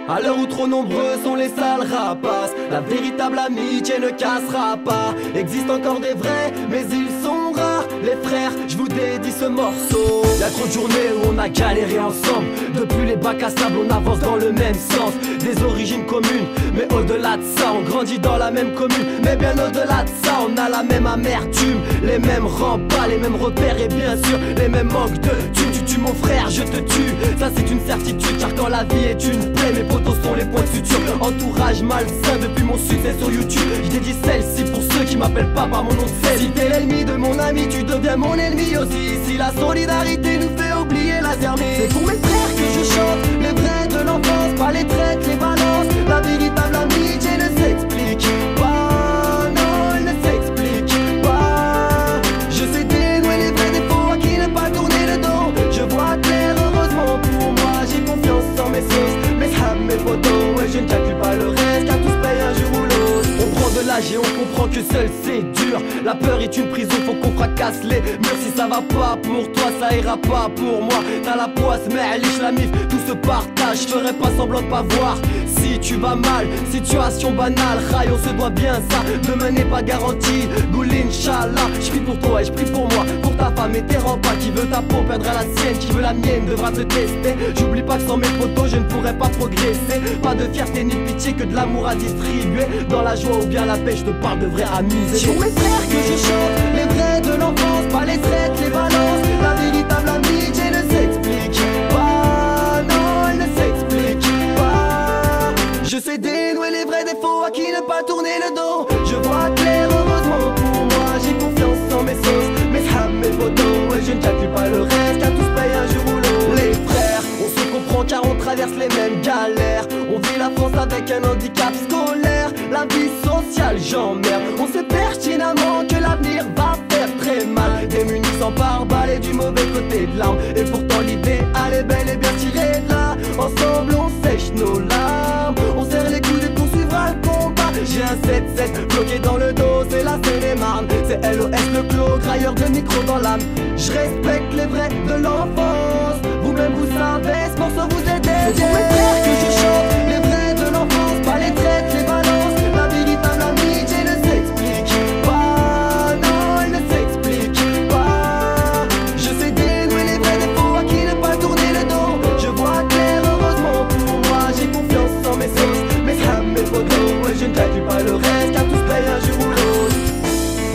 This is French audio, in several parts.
À l'heure où trop nombreux sont les sales rapaces, la véritable amitié ne cassera pas. Existe encore des vrais, mais ils sont rares. Les frères, je vous dédie ce morceau. Y'a trop de journées où on a galéré ensemble. Depuis les bacs à sable, on avance dans le même sens. Des origines communes, mais au-delà de ça, on grandit dans la même commune. Mais bien au-delà de ça, on a la même amertume, les mêmes remparts, les mêmes repères et bien sûr les mêmes manques de tu tues mon frère, je te tue. Ça c'est une certitude, car quand la vie est une plaie, mes potos sont les points de suture. Entourage malsain depuis mon succès sur YouTube. Je dédie celle-ci pour ceux qui m'appellent pas par mon nom de scène. Si t'es l'ennemi de mon ami, tu deviens mon ennemi aussi. Si la solidarité nous fait oublier la zermie, c'est pour mes frères que je chante, les vrais de l'enfance, pas les traites, les balances. La véritable amitié ne s'explique pas, non, elle ne s'explique pas. Je sais dénouer les vrais défauts à qui ne pas tourner le dos. Je vois clair, heureusement pour moi, j'ai confiance en mes sauces, mes hams, mes photos. Et je ne calcule pas le reste, car tous payent un jour ou l'autre. On prend de l'âge et on comprend que seul c'est dur. La peur est une prison, faut qu'on fracasse les murs. Si ça va pas pour toi, ça ira pas pour moi. T'as la poisse, mais liche la mif, tout se partage. Je ferai pas semblant de pas voir si tu vas mal, situation banale. Rail, on se doit bien ça, demain n'est pas garanti. Goul Inch'Allah, je prie pour toi et je prie pour moi, pour ta femme et tes repas. Qui veut ta peau perdra la sienne, qui veut la mienne devra te tester. J'oublie pas que sans mes photos je ne pourrais pas progresser. Pas de fierté ni de pitié, que de l'amour à distribuer. Dans la joie ou bien la paix, je te parle de vraie amitié. C'est pour mes frères que je chante, les vrais de l'enfance, pas les traites, les balances. La véritable amitié ne s'explique pas, non, elle ne s'explique pas. Je sais dénouer les vrais défauts à qui ne pas tourner le dos. Je vois clair, heureusement pour moi, j'ai confiance en mes sauces, mes hams, mes photos. Et je ne calcule pas le reste, car tous payent un jour ou l'autre. Les frères, on se comprend car on traverse les mêmes galères. On vit la France avec un handicap scolaire. La vie sociale, j'emmerde. On sait pertinemment que l'avenir va faire très mal. Démunis sans pare-balles et du mauvais côté de l'arme. Et pourtant l'idéal est bel et bien tiré de là. Ensemble on sèche nos larmes, on serre les coudes et poursuivra le combat. J'ai un 7-7 bloqué dans le dos, c'est la Seine-et-Marne. C'est LOS le clos, grailleur de micro dans l'âme. Je respecte les vrais de l'enfance, vous-même vous savez, ce morceau vous est dédié. C'est pour mes frères que je chante, les vrais de l'enfance, pas les traites, les balances. La véritable amitié ne s'explique pas, non, elle ne s'explique pas. Je sais dénouer les vrais défauts à qui ne pas tourner le dos. Je vois clair, heureusement pour moi, j'ai confiance en mes sauces, mes hams, mes photos. Et je ne calcule pas le reste, car tous payent un jour ou l'autre.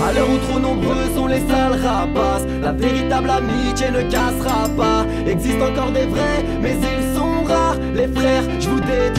À l'heure où trop nombreux sont les sales rapaces, la véritable amitié ne cassera pas. Existe encore des vrais, mais ils sont rares. Les frères, je vous dédie